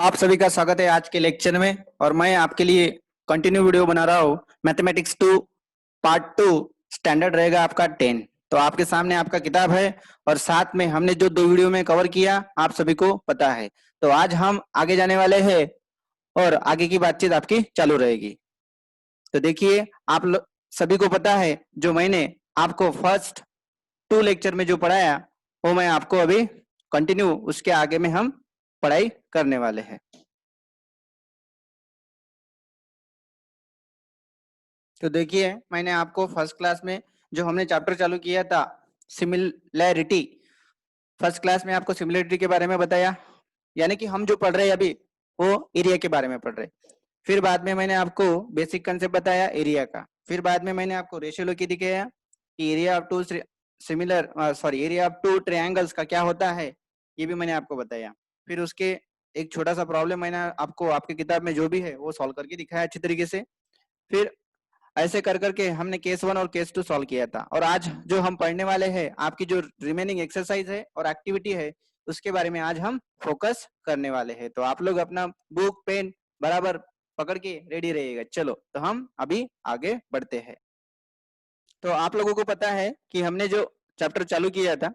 आप सभी का स्वागत है आज के लेक्चर में। और मैं आपके लिए कंटिन्यू वीडियो बना रहा हूँ। मैथमेटिक्स 2 पार्ट 2 स्टैंडर्ड रहेगा आपका 10। तो आपके सामने आपका किताब है और साथ में हमने जो 2 वीडियो में कवर किया आप सभी को पता है। तो आज हम आगे जाने वाले हैं और आगे की बातचीत आपकी चालू रहेगी। तो देखिए, आप सभी को पता है जो मैंने आपको फर्स्ट 2 लेक्चर में जो पढ़ाया वो मैं आपको अभी कंटिन्यू उसके आगे में हम पढ़ाई करने वाले हैं। तो देखिए, मैंने आपको फर्स्ट क्लास में जो हमने चैप्टर चालू किया था सिमिलैरिटी, फर्स्ट क्लास में आपको सिमिलैरिटी के बारे में बताया, यानी कि हम जो पढ़ रहे हैं अभी वो एरिया के बारे में पढ़ रहे हैं। फिर बाद में मैंने आपको बेसिक कंसेप्ट बताया एरिया का। फिर बाद में मैंने आपको रेशियो लो की दिखाया कि area of two area of two triangles का क्या होता है, ये भी मैंने आपको बताया। फिर उसके एक छोटा सा प्रॉब्लम मैंने आपको आपकी किताब में जो भी है वो सॉल्व करके दिखाया अच्छी तरीके से। फिर ऐसे कर करके हमने केस 1 और केस 2 सॉल्व किया था। और आज जो हम पढ़ने वाले हैं, आपकी जो रिमेनिंग एक्सरसाइज है और एक्टिविटी है उसके बारे में आज हम फोकस करने वाले हैं। तो आप लोग अपना बुक पेन बराबर पकड़ के रेडी रहिएगा। चलो तो हम अभी आगे बढ़ते हैं। तो आप लोगों को पता है कि हमने जो चैप्टर चालू किया था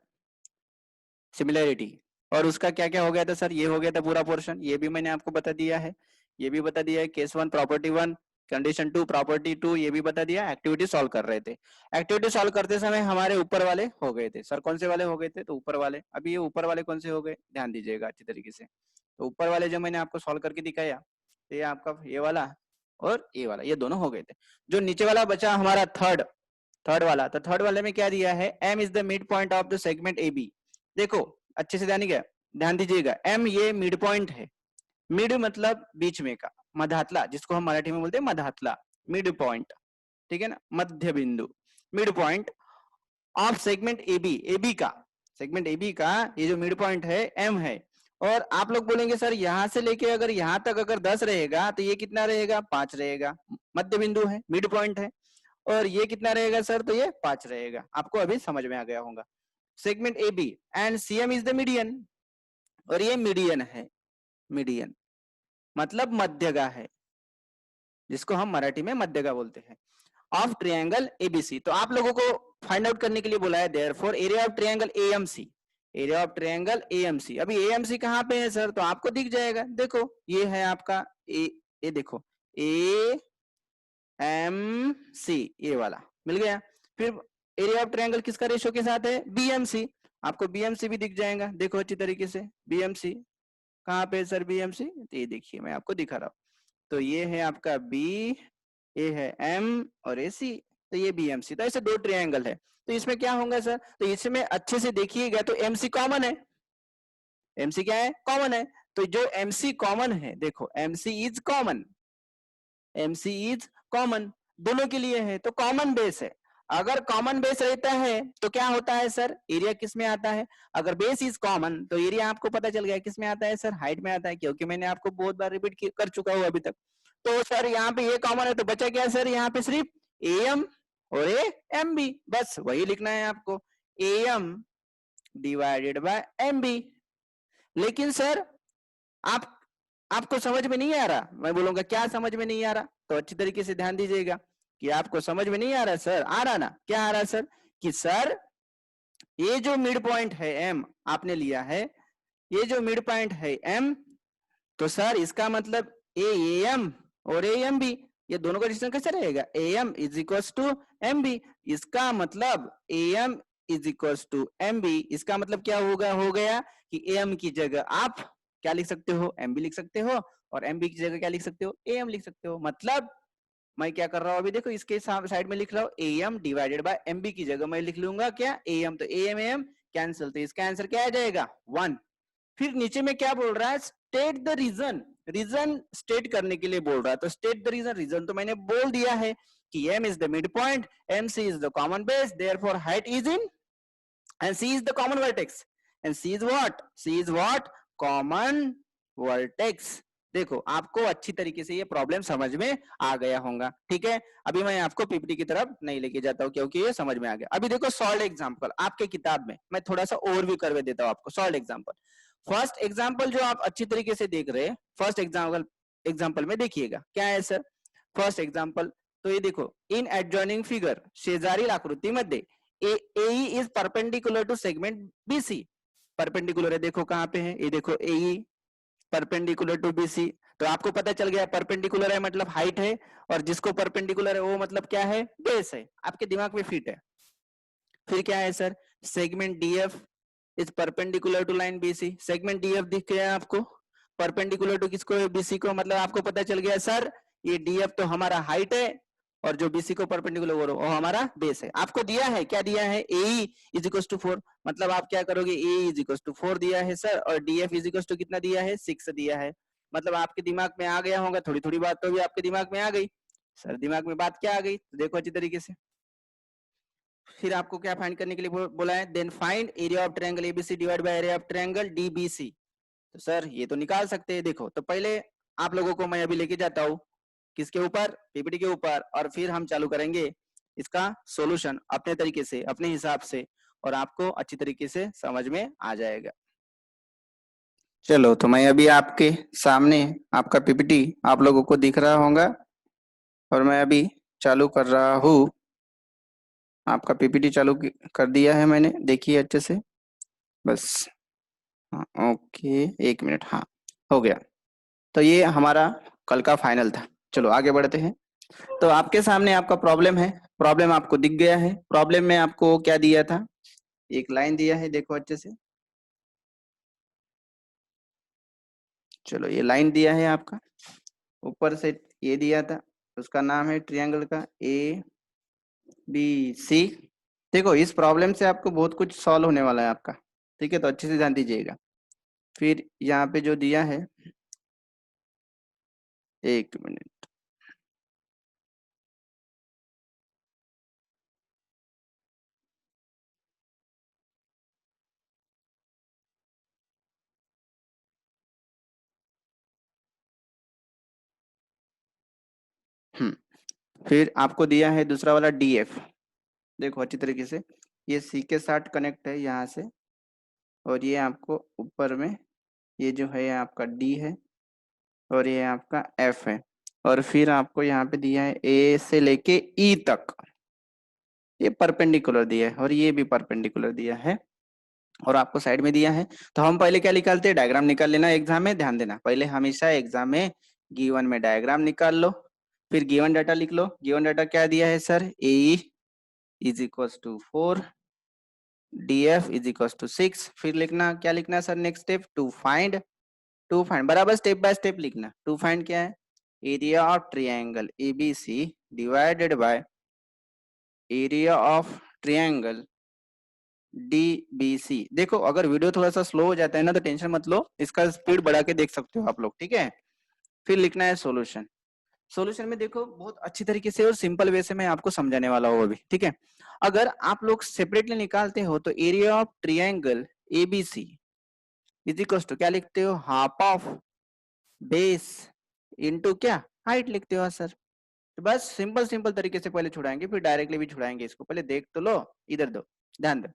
सिमिलैरिटी, और उसका क्या क्या हो गया था सर, ये हो गया था पूरा पोर्शन, ये भी मैंने आपको बता दिया है। ये भी बता दिया है केस 1 प्रॉपर्टी 1 कंडीशन 2 प्रॉपर्टी 2, ये भी बता दिया। एक्टिविटी सॉल्व कर रहे थे। एक्टिविटी सॉल्व करते समय हमारे ऊपर वाले हो गए थे। सर कौन से वाले हो गए थे? तो ऊपर वाले। अभी ये ऊपर वाले कौन से हो गए, ध्यान दीजिएगा अच्छी तरीके से। तो ऊपर वाले जो मैंने आपको सॉल्व करके दिखाया, तो ये आपका ये वाला और ये वाला, ये दोनों हो गए थे। जो नीचे वाला बचा हमारा थर्ड थर्ड वाला, तो थर्ड वाले में क्या दिया है, M is the mid point of the segment A B. देखो अच्छे से ध्यान दीजिएगा, एम ये मिड पॉइंट है। मिड मतलब बीच में का, मधातला जिसको हम मराठी में बोलते हैं मधातला, मिड पॉइंट, ठीक है ना, मध्य बिंदु, mid point of segment A B का, सेगमेंट ए बी का ये जो मिड पॉइंट है एम है। और आप लोग बोलेंगे सर यहां से लेके अगर यहां तक अगर 10 रहेगा तो ये कितना रहेगा, 5 रहेगा। मध्य बिंदु है, मिड पॉइंट है। और ये कितना रहेगा सर, तो ये 5 रहेगा। आपको अभी समझ में आ गया होगा। Segment A B and C M is the median, और ये मीडियन है। मीडियन मतलब मध्यगा है, जिसको हम मराठी में मध्यगा बोलते हैं, ऑफ ट्रायंगल एबीसी। तो आप लोगों को फाइंड आउट करने के लिए बोला है therefore area of triangle AMC, area of triangle AMC. अभी एएमसी कहां पे है सर, तो आपको दिख जाएगा। देखो ये है आपका ए देखो ए एम सी, ये वाला मिल गया। फिर एरिया ऑफ ट्रायंगल किसका रेशियो के साथ है, बीएमसी। आपको बीएमसी भी दिख जाएगा, देखो अच्छी तरीके से। बीएमसी कहाँ पे सर, बीएमसी, तो ये देखिए मैं आपको दिखा रहा हूँ। तो ये है आपका बी, ये है एम और ए सी, तो ये बीएमसी। तो ऐसे 2 ट्रायंगल है। तो इसमें क्या होगा सर, तो इसमें अच्छे से देखिएगा तो एमसी कॉमन है। एमसी क्या है, कॉमन है। तो जो एमसी कॉमन है, देखो MC is common, MC is common, दोनों के लिए है, तो कॉमन बेस है। अगर कॉमन बेस रहता है तो क्या होता है सर, एरिया किस में आता है। अगर बेस इज कॉमन तो एरिया आपको पता चल गया किस में आता है सर, हाइट में आता है, क्योंकि मैंने आपको बहुत बार रिपीट कर चुका हूं अभी तक। तो सर यहाँ पे ये कॉमन है, तो बचा क्या सर, यहाँ पे सिर्फ ए एम और ए एम बी, बस वही लिखना है आपको, A M divided by M B. लेकिन सर आप आपको समझ में नहीं आ रहा, मैं बोलूंगा क्या समझ में नहीं आ रहा, तो अच्छी तरीके से ध्यान दीजिएगा कि आपको समझ में नहीं आ रहा सर, आ रहा ना, क्या आ रहा सर, कि सर ये जो मिड पॉइंट है एम आपने लिया है, ये जो मिड पॉइंट है एम, तो सर इसका मतलब ए एम और ए एम बी, ये दोनों का डिस्टेंस कैसे रहेगा, A M is equal to M B. इसका मतलब A M is equal to M B, इसका मतलब क्या होगा, हो गया कि ए एम की जगह आप क्या लिख सकते हो, एम बी लिख सकते हो, और एम बी की जगह क्या लिख सकते हो, ए एम लिख सकते हो। मतलब मैं क्या कर रहा हूं अभी, देखो इसके साइड में लिख रहा हूं A M divided by M B की जगह मैं लिख लूंगा क्या, ए एम, तो ए एम कैंसिल, तो इसका आंसर क्या आ जाएगा, 1। फिर नीचे में क्या बोल रहा है, state the reason, reason state करने के लिए बोल रहा है। तो स्टेट द रीजन, रीजन तो मैंने बोल दिया है कि m is the mid point, mc is the common base, therefore height is in, and c is the common vertex, and c is what, c is what, common vertex। देखो आपको अच्छी तरीके से ये प्रॉब्लम समझ में आ गया होगा, ठीक है। अभी मैं आपको पीपीटी की तरफ नहीं लेके जाता हूं क्योंकि ये समझ में आ गया। अभी देखो सॉल्व एग्जांपल आपके किताब में मैं थोड़ा सा ओवरव्यू करके देता हूं आपको। सॉल्व एग्जांपल, फर्स्ट एग्जाम्पल जो आप अच्छी तरीके से देख रहे हैं, फर्स्ट एग्जाम्पल में देखिएगा क्या है सर। फर्स्ट एग्जाम्पल तो ये देखो, इन एडजॉइनिंग फिगर शेजारील आकृतीमध्ये AE is perpendicular to segment BC. Perpendicular है, देखो कहाँ पे है, ये देखो एई परपेंडिकुलर टू बीसी। तो आपको पता चल गया परपेंडिकुलर है मतलब हाइट है, और जिसको परपेंडिकुलर है वो मतलब क्या है, बेस है, आपके दिमाग में फिट है। फिर क्या है sir, segment DF is perpendicular to line BC. Segment DF दिख गया आपको, परपेंडिकुलर टू किसको है, बीसी को, मतलब आपको पता चल गया सर ये डीएफ तो हमारा हाइट है, और जो बीसी को परपेंडिकुलर वो हमारा बेस है। आपको दिया है, क्या दिया है, ए इज इक्वल टू 4, मतलब आप क्या करोगे, ए इज इक्वल टू 4 दिया है सर, और डीएफ इज इक्वल टू कितना दिया है, 6 दिया है। मतलब आपके दिमाग में आ गया होगा, थोड़ी थोड़ी बात तो भी आपके दिमाग में आ गई। सर दिमाग में बात क्या आ गई, तो देखो अच्छी तरीके से। फिर आपको क्या फाइंड करने के लिए बोला है, then find area of triangle ABC divide by area of triangle DBC. तो सर ये तो निकाल सकते हैं, देखो तो पहले आप लोगों को मैं अभी लेके जाता हूँ किसके ऊपर, पीपीटी के ऊपर, और फिर हम चालू करेंगे इसका सॉल्यूशन अपने तरीके से, अपने हिसाब से, और आपको अच्छी तरीके से समझ में आ जाएगा। चलो तो मैं अभी आपके सामने आपका पीपीटी आप लोगों को दिख रहा होगा, और मैं अभी चालू कर रहा हूँ। आपका पीपीटी चालू कर दिया है मैंने, देखिए अच्छे से बस। हाँ, ओके, एक मिनट, हाँ हो गया। तो ये हमारा कल का फाइनल था। चलो आगे बढ़ते हैं। तो आपके सामने आपका प्रॉब्लम है, प्रॉब्लम आपको दिख गया है। प्रॉब्लम में आपको क्या दिया था, एक लाइन दिया है, देखो अच्छे से। चलो ये लाइन दिया है आपका, ऊपर से ये दिया था, उसका नाम है ट्रायंगल का ए बी सी। देखो इस प्रॉब्लम से आपको बहुत कुछ सॉल्व होने वाला है आपका, ठीक है, तो अच्छे से ध्यान दीजिएगा। फिर यहाँ पे जो दिया है, एक मिनट, फिर आपको दिया है दूसरा वाला डीएफ। देखो अच्छी तरीके से, ये सी के साथ कनेक्ट है यहाँ से, और ये आपको ऊपर में ये जो है आपका डी है, और ये आपका एफ है, और फिर आपको यहाँ पे दिया है ए से लेके ई तक, ये परपेंडिकुलर दिया है, और ये भी परपेंडिकुलर दिया है, और आपको साइड में दिया है। तो हम पहले क्या निकालते हैं, डायग्राम निकाल लेना एग्जाम में, ध्यान देना पहले हमेशा एग्जाम में गिवन में डायग्राम निकाल लो, फिर गिवन डाटा लिख लो। गिवन डाटा क्या दिया है sir, A is equal to 4, df is equal to 6। फिर लिखना, क्या लिखना है sir, next step to find बराबर स्टेप बाय स्टेप लिखना। टू फाइंड क्या है, area of triangle ABC divided by area of triangle DBC. देखो अगर वीडियो थोड़ा सा स्लो हो जाता है ना तो टेंशन मत लो, इसका स्पीड बढ़ा के देख सकते हो आप लोग, ठीक है। फिर लिखना है सॉल्यूशन। सॉल्यूशन में देखो बहुत अच्छी तरीके से और सिंपल वे से मैं आपको समझाने वाला हूँ अभी, ठीक है। अगर आप लोग सेपरेटली निकालते हो तो area of triangle ABC is equal to क्या लिखते हो, हाफ ऑफ बेस इनटू क्या, हाइट लिखते हो सर। तो बस सिंपल सिंपल तरीके से पहले छुड़ाएंगे, फिर डायरेक्टली भी छुड़ाएंगे इसको, पहले देख तो लो, इधर दो, ध्यान दो।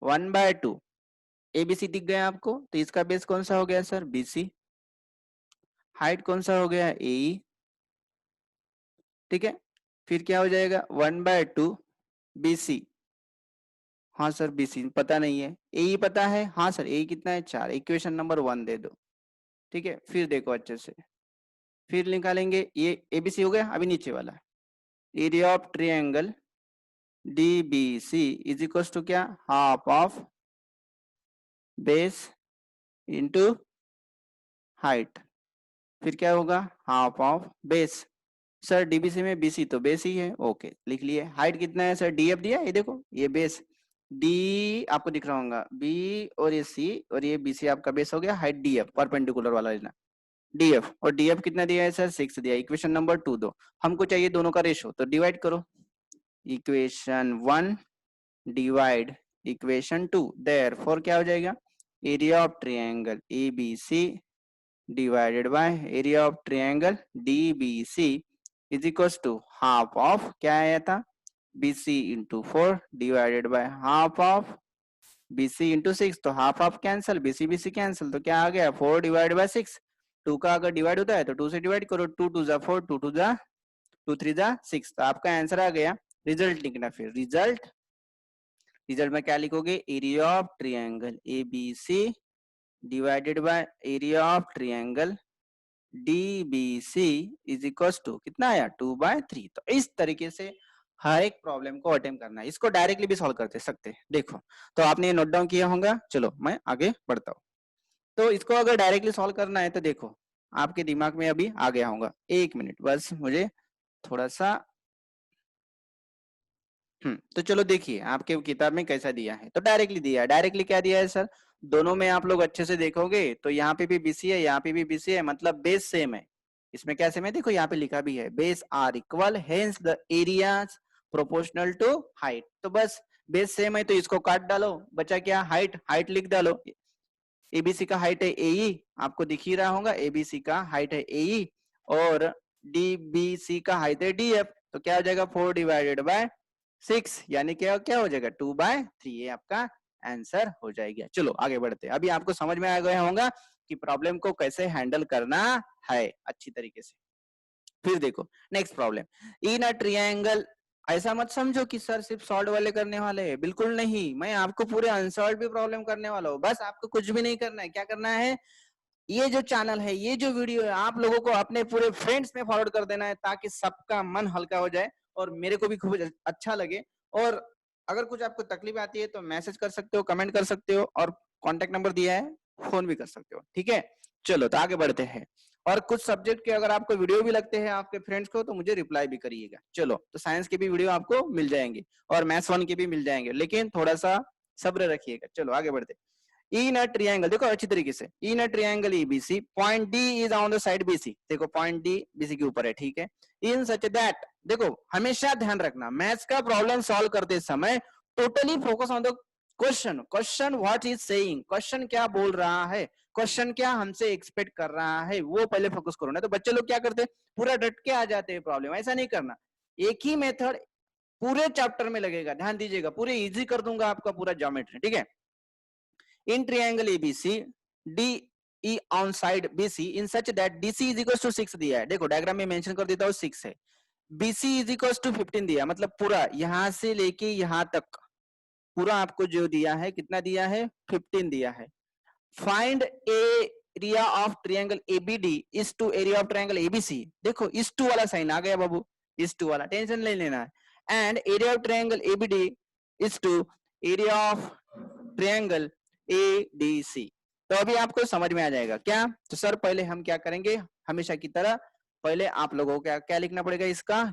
1/2 एबीसी दिख गया आपको, तो इसका बेस कौन सा हो गया सर, बीसी। हाइट कौन सा हो गया, ए, ठीक है। फिर क्या हो जाएगा, 1/2 बीसी। हाँ सर बीसी पता नहीं है, ए पता है, हाँ सर ए कितना है, 4, इक्वेशन नंबर 1 दे दो, ठीक है। फिर देखो अच्छे से, फिर निकालेंगे, ये एबीसी हो गया। अभी नीचे वाला area of triangle DBC is equal to क्या, half of base into height. फिर क्या होगा, half of base. Sir DBC में बीसी तो बेस ही है, ओके लिख लिए। हाइट कितना है सर, डीएफ दिया, ये देखो ये बेस, डी आपको दिख रहा होगा, बी और ये सी, और ये बीसी आपका बेस हो गया। हाइट डीएफ परपेंडिकुलर वाला लेना, डीएफ, और डीएफ कितना दिया है सर, 6 दिया। इक्वेशन नंबर 2 दो, हमको चाहिए दोनों का रेशो, तो डिवाइड करो। इक्वेशन 1 डिवाइड इक्वेशन 2, देयरफॉर क्या हो जाएगा, area of triangle ABC divided by area of triangle DBC is equal to half of क्या आया था, BC into 4 divided by half of BC into 6, तो half half cancel, BC BC cancel, तो क्या आ गया 4 डिवाइड बाय 6। 2 का अगर divide होता है तो 2 से डिवाइड करो, 2 2 जा 4, 2 2 जा 2 3 जा 6, तो आपका आंसर आ गया। रिजल्ट लिखना, फिर रिजल्ट में क्या लिखोगे, area of triangle ABC divided by area of triangle DBC is equal to कितना आया 2/3। तो इस तरीके से हर एक प्रॉब्लम को अटेम्प्ट करना है, इसको डायरेक्टली भी सॉल्व करते सकते हैं। देखो तो आपने ये नोट डाउन किया होगा, चलो मैं आगे बढ़ता हूँ। तो इसको अगर डायरेक्टली सॉल्व करना है तो देखो आपके दिमाग में अभी आ गया होगा, 1 मिनट बस मुझे थोड़ा सा तो चलो देखिए आपके किताब में कैसा दिया है, तो डायरेक्टली दिया है। डायरेक्टली क्या दिया है सर, दोनों में आप लोग अच्छे से देखोगे तो यहाँ पे भी BC है, यहाँ पे भी BC है, मतलब बेस सेम है। इसमें क्या सेम है, देखो यहाँ पे लिखा भी है base are equal, hence the areas proportional to height. तो बस बेस सेम है तो इसको काट डालो, बचा क्या, हाइट लिख डालो। ABC का हाइट है AE, आपको दिख ही रहा होगा, ABC का हाइट है AE और DBC का हाइट है DF। तो क्या हो जाएगा 4 डिवाइडेड बाय 6, यानी क्या क्या हो जाएगा 2/3, ये आपका आंसर हो जाएगा। चलो आगे बढ़ते हैं। अभी आपको समझ में आ गया होगा कि प्रॉब्लम को कैसे हैंडल करना है अच्छी तरीके से। फिर देखो next problem, in a triangle. ऐसा मत समझो कि सर सिर्फ सॉल्व वाले करने वाले हैं, बिल्कुल नहीं, मैं आपको पूरे अनसॉल्व भी प्रॉब्लम करने वाला हूँ। बस आपको कुछ भी नहीं करना है, क्या करना है, ये जो चैनल है, ये जो वीडियो है, आप लोगों को अपने पूरे फ्रेंड्स में फॉरवर्ड कर देना है ताकि सबका मन हल्का हो जाए और मेरे को भी खूब अच्छा लगे। और अगर कुछ आपको तकलीफ आती है तो मैसेज कर सकते हो, कमेंट कर सकते हो, और कॉन्टेक्ट नंबर दिया है, फोन भी कर सकते हो, ठीक है। चलो तो आगे बढ़ते हैं। और कुछ सब्जेक्ट के अगर आपको वीडियो भी लगते हैं आपके फ्रेंड्स को तो मुझे रिप्लाई भी करिएगा। चलो तो साइंस के भी वीडियो आपको मिल जाएंगे और मैथ्स 1 के भी मिल जाएंगे, लेकिन थोड़ा सा सब्र रखिएगा। चलो आगे बढ़ते। इन अ ट्रायंगल, देखो अच्छी तरीके से, in a triangle ABC point D is on the side BC, देखो पॉइंट D BC के ऊपर है, ठीक है। इन सच दैट, देखो हमेशा ध्यान रखना मैथ्स का प्रॉब्लम सॉल्व करते समय totally focus on the question what is saying, question क्या बोल रहा है, क्वेश्चन क्या हमसे एक्सपेक्ट कर रहा है, वो पहले फोकस करो ना। तो बच्चे लोग क्या करते हैं, पूरा डट के आ जाते हैं प्रॉब्लम, ऐसा नहीं करना। एक ही मेथड पूरे चैप्टर में लगेगा, ध्यान दीजिएगा, पूरे इजी कर दूंगा आपका पूरा ज्योमेट्री, ठीक है। In triangle ABC, DE on side BC in such that DC is equals to 6 दिया है, देखो डायग्राम में मेंशन कर देता हूँ 6 है, BC is equals to 15 दिया, मतलब पूरा यहां से लेके यहां तक पूरा आपको जो दिया है, कितना दिया है 15 दिया है। Find area of triangle ABD is to area of triangle ABC, देखो इस टू वाला साइन आ गया बाबू, इस टू वाला टेंशन नहीं लेना है। And area of triangle ABD is to area of triangle ADC। तो अभी आपको समझ में आ जाएगा क्या। तो सर पहले हम क्या करेंगे, हमेशा की तरह पहले आप लोगों को क्या लिखना पड़ेगा, इसका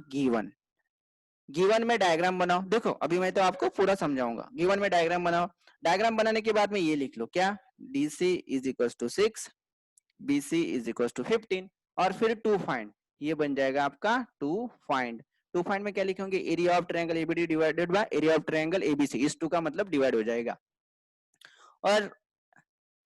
गिवन में डायग्राम बनाओ। देखो अभी मैं तो आपको पूरा समझाऊंगा, गिवन में डायग्राम बनाओ। डायग्राम बनाने के बाद में ये लिख लो क्या, DC is equal to 6, BC is equal to 15 और फिर टू फाइंड, ये बन जाएगा आपका टू फाइंड में क्या लिखेंगे, area of triangle ABD divided by area of triangle ABC, इस टू का मतलब डिवाइड हो जाएगा। और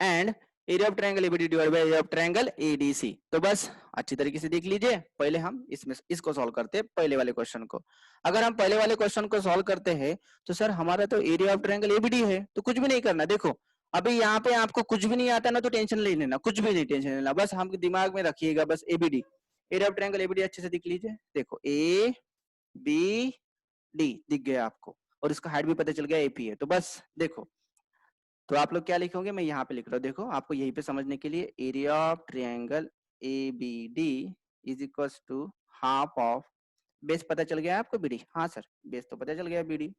and area of triangle ABD divided by area of triangle ADC। तो बस अच्छी तरीके से देख लीजिए, पहले हम इसको सॉल्व करते हैं पहले वाले क्वेश्चन को। अगर हम पहले वाले क्वेश्चन को सॉल्व करते हैं तो सर हमारा तो एरिया ऑफ ट्रायंगल ABD है, तो कुछ भी नहीं करना। देखो अभी यहाँ पे आपको कुछ भी नहीं आता ना तो टेंशन नहीं लेना, कुछ भी नहीं टेंशन लेना, बस हम दिमाग में रखिएगा बस ABD, area of triangle ABD अच्छे से दिख लीजिए। देखो ABD दिख गया आपको और इसका हाइट भी पता चल गया AP है। तो बस देखो, तो आप लोग क्या लिखोगे, मैं यहाँ पे लिख रहा हूँ, देखो आपको यहीं पे समझने के लिए, area of triangle ABD is equal to half of, base पता चल गया आपको BD, हाँ सर बेस तो पता चल गया BD,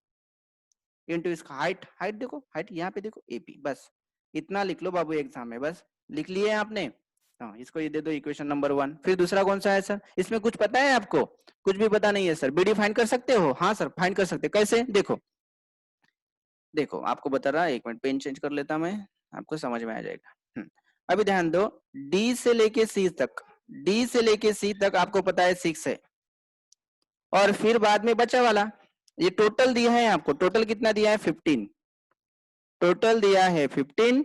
इंटू इसका हाइट देखो, हाइट यहाँ पे देखो AP, बस इतना लिख लो बाबू एग्जाम में, बस लिख लिए आपने। हाँ इसको ये दे दो इक्वेशन नंबर 1। फिर दूसरा कौन सा है सर, इसमें कुछ पता है आपको, कुछ भी पता नहीं है सर, BD फाइंड कर सकते हो, हाँ सर फाइंड कर सकते, कैसे, देखो आपको बता रहा, एक मिनट पेन चेंज कर लेता मैं, आपको समझ में आ जाएगा। अभी ध्यान दो, D से लेके C तक आपको पता है 6 है, और फिर बाद में बचा वाला ये टोटल दिया है आपको, टोटल कितना दिया है 15, टोटल दिया है 15,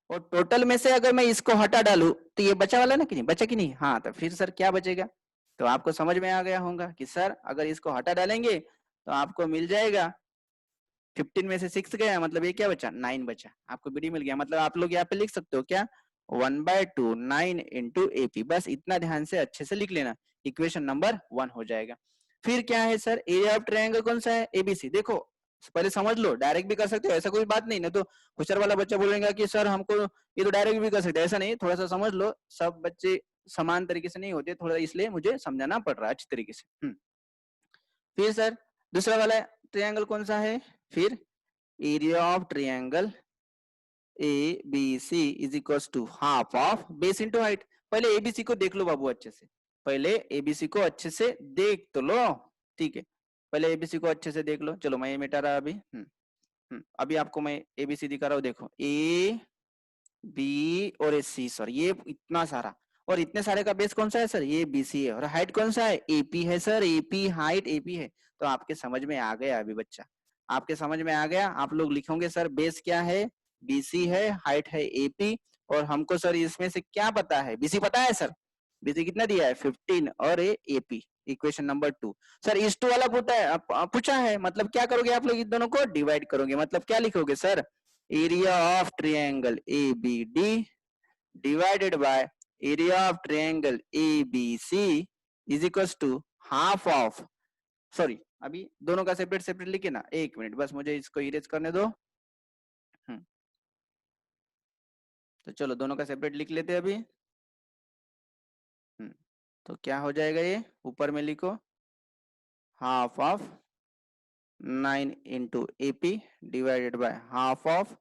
और टोटल में से अगर मैं इसको हटा डालू तो ये बचा वाला ना, कि नहीं बचा कि नहीं, हाँ तो फिर सर क्या बचेगा, तो आपको समझ में आ गया होगा कि सर अगर इसको हटा डालेंगे तो आपको मिल जाएगा 15 में से 6 गया, मतलब ये क्या बचा, 9 बचा, आपको बीडी मिल गया। मतलब आप लोग यहाँ पे लिख सकते हो क्या, 1/2 9 इंटू एपी, बस इतना ध्यान से अच्छे से लिख लेना, इक्वेशन नंबर 1 हो जाएगा। फिर क्या है सर, एरिया ऑफ ट्रायंगल कौन सा है, एबीसी। देखो पहले समझ लो, डायरेक्ट भी कर सकते हो, ऐसा कोई बात नहीं ना, तो होशियार वाला बच्चा बोलेगा कि सर हमको ये तो डायरेक्ट भी कर सकते हैं, ऐसा नहीं, थोड़ा सा समझ लो, सब बच्चे समान तरीके से नहीं होते, थोड़ा इसलिए मुझे समझाना पड़ रहा है अच्छी तरीके से। फिर सर दूसरा वाला ट्रायंगल कौन सा है, फिर area of triangle A B C is equal to half of base into height. पहले एबीसी को देख लो बाबू अच्छे से, पहले एबीसी को अच्छे से देख तो लो, ठीक है, पहले एबीसी को अच्छे से देख लो। चलो मैं ये मिटा रहा अभी। अभी आपको मैं एबीसी दिखा रहा हूँ, देखो ए बी और ए सी, सर ये इतना सारा, और इतने सारे का बेस कौन सा है सर, ये बीसी है, और हाइट कौन सा है, एपी है सर, एपी हाइट एपी है। तो आपके समझ में आ गया अभी बच्चा, आपके समझ में आ गया। आप लोग लिखोगे सर बेस क्या है, बीसी है, हाइट है एपी, और हमको सर इसमें से क्या पता है, बीसी पता है सर, बीसी कितना दिया है 15, और एपी, इक्वेशन नंबर 2। सर इस टू वाला पूछा है, मतलब क्या करोगे आप लोग, इन दोनों को डिवाइड करोगे, मतलब क्या लिखोगे sir, area of triangle ABD divided by area of triangle ABC is equal to half of, sorry अभी दोनों का सेपरेट सेपरेट लिखे ना, एक मिनट बस मुझे इसको इरेज करने दो। तो चलो दोनों का सेपरेट लिख लेते हैं अभी। तो क्या हो जाएगा, ये ऊपर में लिखो half of 9 into AP divided by half of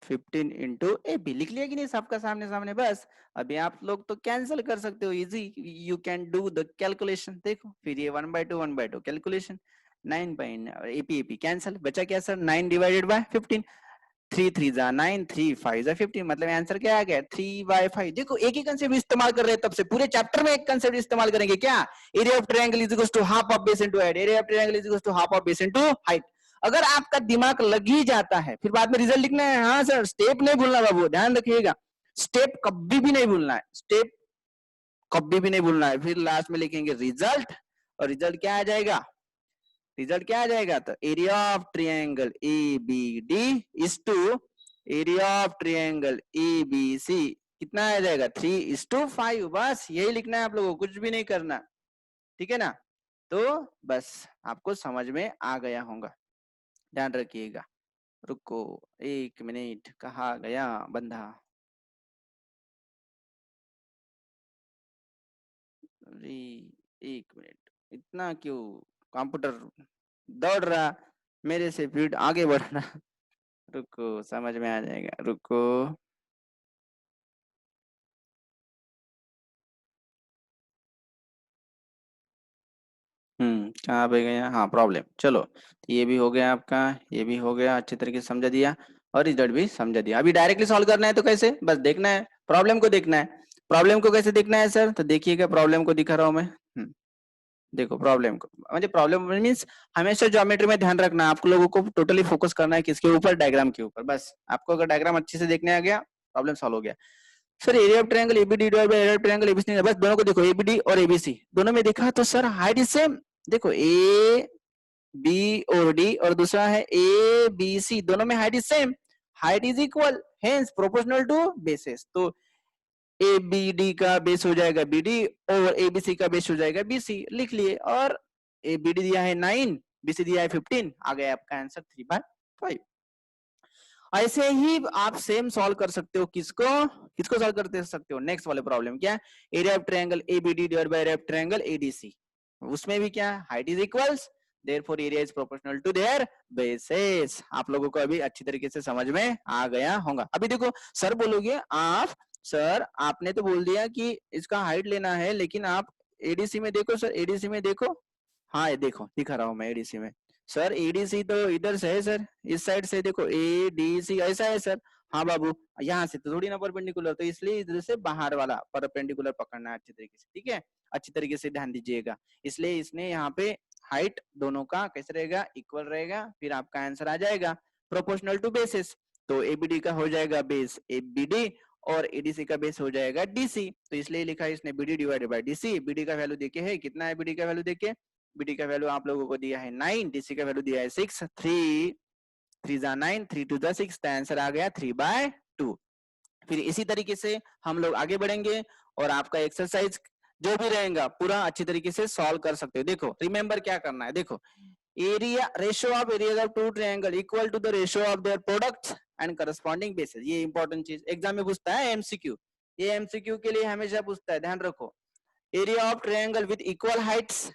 15 into AP. लिख लिया कि नहीं सबका सामने सामने, बस अभी आप लोग तो कैंसिल कर सकते हो, easy, you can do the calculation. देखो फिर ये 1/2 calculation, 9 by AP AP cancel, बचा क्या सर 9 डिवाइडेड बाय 15, 3 3 जा 9, 3 5 जा 15, मतलब आंसर क्या आ गया 3/5। देखो एक ही कंसेप्ट इस्तेमाल कर रहे हैं, तब से पूरे चैप्टर में एक कंसेप्ट इस्तेमाल करेंगे, क्या, area of triangle is equal to half of base into height, area of triangle is equal to half of base into height. अगर आपका दिमाग लग ही जाता है, फिर बाद में रिजल्ट लिखना है, हाँ सर स्टेप नहीं भूलना बाबू, ध्यान रखिएगा, स्टेप कभी भी नहीं भूलना है, स्टेप कभी भी नहीं भूलना है। फिर लास्ट में लिखेंगे रिजल्ट, और रिजल्ट क्या आ जाएगा, रिजल्ट क्या आ जाएगा, तो area of triangle A B D is to area of triangle A B C कितना आ जाएगा 3:5, बस यही लिखना है आप लोगों को, कुछ भी नहीं करना, ठीक है ना। तो बस आपको समझ में आ गया होगा, ध्यान रखिएगा। रुको 1 मिनट, कहाँ गया बंदा, अरे 1 मिनट, इतना क्यों कंप्यूटर दौड़ रहा, मेरे से स्पीड आगे बढ़ रहा, रुको समझ में आ जाएगा, रुको। कहाँ पे गया, हाँ प्रॉब्लम, चलो ये भी हो गया आपका, ये भी हो गया, अच्छी तरीके से समझा दिया, और रिजल्ट भी समझा दिया। अभी डायरेक्टली सॉल्व करना है तो कैसे, बस देखना है प्रॉब्लम को, देखना है प्रॉब्लम को कैसे देखना है सर, तो देखिएगा प्रॉब्लम को दिखा रहा हूँ मैं। देखो प्रॉब्लम को, मतलब प्रॉब्लम मीन्स हमेशा ज्योमेट्री में ध्यान रखना है, आप लोगों को टोटली फोकस करना है किसके ऊपर, डायग्राम के ऊपर। बस आपको अगर डायग्राम अच्छे से देखने आ गया, प्रॉब्लम सॉल्व हो गया। Sir area of triangle ABD divided by area of triangle ABC, बस दोनों को देखो, एबीडी और एबीसी दोनों में देखा तो सर हाइट इज सेम, देखो ए बी और डी, और दूसरा है ए बी सी, दोनों में height is same, height is equal, hence proportional to bases. तो ए बी डी का बेस हो जाएगा बी डी, और ए बी सी का बेस हो जाएगा बी सी, लिख लिए। और ए बी डी दिया है 9, बी सी दिया है 15, आ गया आपका आंसर 3/5। ऐसे ही आप सेम सॉल्व कर सकते हो, किसको किसको सॉल्व करते सकते हो, नेक्स्ट वाले प्रॉब्लम क्या, area of triangle ABD divided by area of triangle ADC, उसमें भी क्या height is equals, therefore area is proportional to their bases. आप लोगों को अभी अच्छी तरीके से समझ में आ गया होगा। अभी देखो सर बोलोगे आप, सर आपने तो बोल दिया कि इसका हाइट लेना है, लेकिन आप एडीसी में देखो, सर एडीसी में देखो, हाँ ये देखो दिखा रहा हूँ मैं एडीसी में, सर एडीसी तो इधर से है सर, इस साइड से देखो एडीसी ऐसा है सर, हाँ बाबू यहाँ से तो थोड़ी ना परपेंडिकुलर, तो इसलिए इधर से बाहर वाला परपेंडिकुलर पकड़ना है अच्छी तरीके से, ठीक है, अच्छी तरीके से ध्यान दीजिएगा। इसलिए इसने यहाँ पे हाइट दोनों का कैसे रहेगा, इक्वल रहेगा, फिर आपका आंसर आ जाएगा प्रोपोर्शनल टू बेसिस। तो एबीडी का हो जाएगा बेस एबीडी, और एडीसी का बेस हो जाएगा डीसी, तो इसलिए लिखा है इसने BD divided by DC. BD का वैल्यू देखे है कितना है, बीडी का वैल्यू देखे, बीडी का वैल्यू आप लोगों को दिया है 9, डीसी का वैल्यू दिया है 6, 3 3 जा 9, 3 2 जा 6, तो आंसर आ गया 3/2। फिर इसी तरीके से हम लोग आगे बढ़ेंगे और आपका एक्सरसाइज जो भी रहेगा पूरा अच्छी तरीके से सॉल्व कर सकते हो। देखो रिमेंबर क्या करना है, देखो area ratio of areas of two triangle equal to the ratio of their products and corresponding bases. ये इंपॉर्टेंट चीज एग्जाम में पूछता है एमसीक्यू, ये एमसीक्यू के लिए हमेशा पूछता है, ध्यान रखो। Area of triangle with equal heights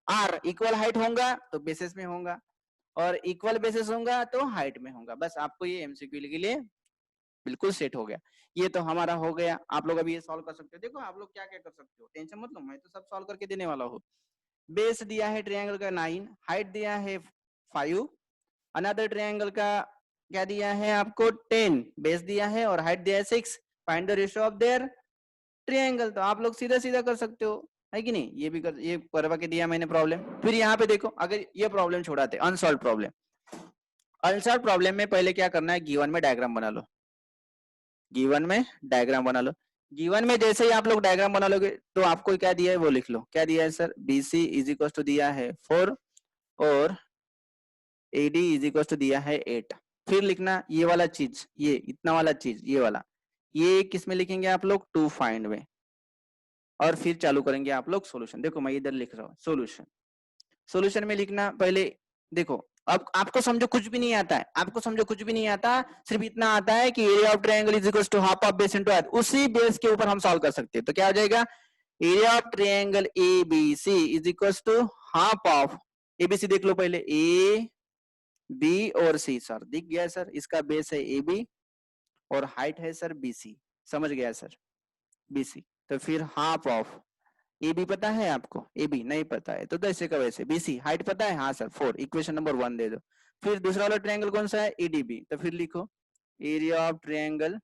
are, equal height होगा तो बेसिस में होगा और इक्वल बेसिस होगा तो हाइट में होगा। बस आपको ये एमसीक्यू के लिए बिल्कुल सेट हो गया। ये तो हमारा हो गया, आप लोग अभी ये सॉल्व कर सकते हो। देखो आप लोग क्या क्या कर सकते हो, टेंशन मत लो, मैं तो सब सॉल्व करके देने वाला हूँ। बेस दिया है ट्रायंगल का 9, हाइट दिया है 5, अनदर ट्रायंगल का क्या दिया है आपको 10, बेस दिया है और हाइट दिया है 6। Find the ratio of there triangle, तो आप लोग सीधा सीधा कर सकते हो, है कि नहीं। ये भी कर, ये करवा के दिया मैंने प्रॉब्लम। फिर यहाँ पे देखो, अगर ये प्रॉब्लम छोड़ाते अनसॉल्व प्रॉब्लम, अनसॉल्व प्रॉब्लम में पहले क्या करना है, गिवन में डायग्राम बना लो, गिवन में डायग्राम बना लो। गिवन में जैसे ही आप लोग डायग्राम बना लोगे तो आपको क्या दिया है वो लिख लो। क्या दिया है sir, BC is equal to दिया है 4 और AD इज इक्वल टू दिया है 8। फिर लिखना ये वाला चीज, ये इतना वाला चीज, ये वाला, ये किस में लिखेंगे आप लोग, टू फाइंड में, और फिर चालू करेंगे आप लोग सॉल्यूशन। देखो मैं इधर लिख रहा हूँ सॉल्यूशन, सॉल्यूशन में लिखना पहले। देखो अब आपको समझो कुछ भी नहीं आता है, आपको समझो कुछ भी नहीं आता, सिर्फ इतना आता है कि area of triangle is equal to half of base into height, उसी बेस के ऊपर हम सॉल्व कर सकते हैं। तो क्या हो जाएगा, area of triangle ABC is equal to half of, ABC देख लो पहले, A B और C, सर दिख गया सर, इसका बेस है AB और हाइट है सर BC, समझ गया सर BC। तो फिर हाफ ऑफ, ए बी पता है आपको, ए बी नहीं पता है तो ऐसे का वैसे, BC हाइट पता है, हाँ सर 4, इक्वेशन नंबर 1 दे दो। फिर दूसरा वाला ट्रायंगल कौन सा है, ADB, तो फिर लिखो area of triangle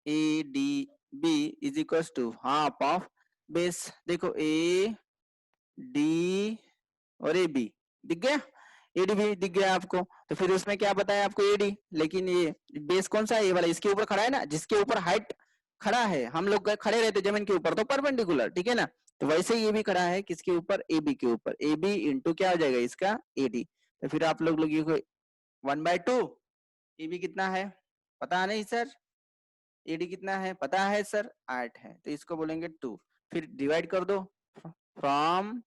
ADB is equal to half of base, देखो AD और AB दिख गया, ADB दिख गया आपको। तो फिर उसमें क्या बताया आपको, AD, लेकिन ये बेस कौन सा है, ये वाला इसके ऊपर खड़ा है ना, जिसके ऊपर हाइट खड़ा है, हम लोग खड़े रहते जमीन के ऊपर तो परपेंडिकुलर, ठीक है ना। तो वैसे ये भी खड़ा है किसके ऊपर, AB के ऊपर, AB इंटू क्या हो जाएगा इसका AD। तो फिर आप लोग ये 1/2, AB कितना है पता नहीं सर, AD कितना है पता है सर 8 है, तो इसको बोलेंगे 2। फिर डिवाइड कर दो फ्रॉम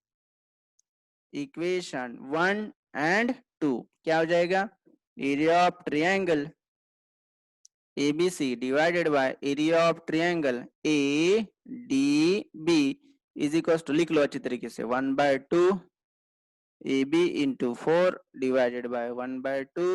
इक्वेशन 1 एंड 2, क्या हो जाएगा, area of triangle ABC divided by area of triangle ADB is equals to, लिख लो अच्छी तरीके से, 1/2 AB into 4 divided by 1/2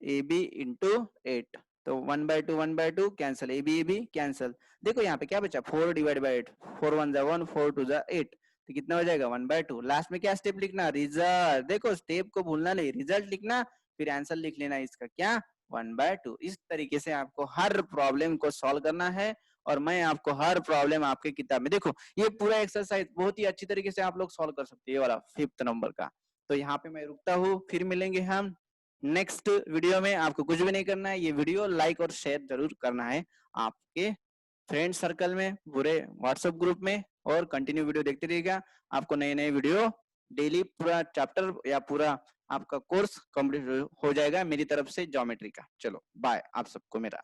AB into 8। तो 1/2 कैंसल, AB कैंसल। देखो यहाँ पे क्या बचा, 4 डिवाइड बाई 8, 4 1 जा 1, 4 2 जा 8, तो कितना हो जाएगा 1/2। लास्ट में क्या स्टेप लिखना, रिजल्ट, देखो स्टेप को भूलना नहीं, रिजल्ट लिखना, फिर आंसर लिख लेना इसका क्या 1/2। इस तरीके से आपको हर प्रॉब्लम को सॉल्व करना है और मैं आपको हर प्रॉब्लम आपके किताब में, देखो ये पूरा एक्सरसाइज बहुत ही अच्छी तरीके से आप लोग सॉल्व कर सकते हैं, ये वाला 5th नंबर का। तो यहाँ पे मैं रुकता हूँ, फिर मिलेंगे हम नेक्स्ट वीडियो में। आपको कुछ भी नहीं करना है, ये वीडियो लाइक और शेयर जरूर करना है आपके फ्रेंड सर्कल में, पूरे व्हाट्सएप ग्रुप में, और कंटिन्यू वीडियो देखते रहिएगा। आपको नए नए वीडियो डेली, पूरा चैप्टर या पूरा आपका कोर्स कंप्लीट हो जाएगा मेरी तरफ से ज्योमेट्री का। चलो बाय आप सबको मेरा।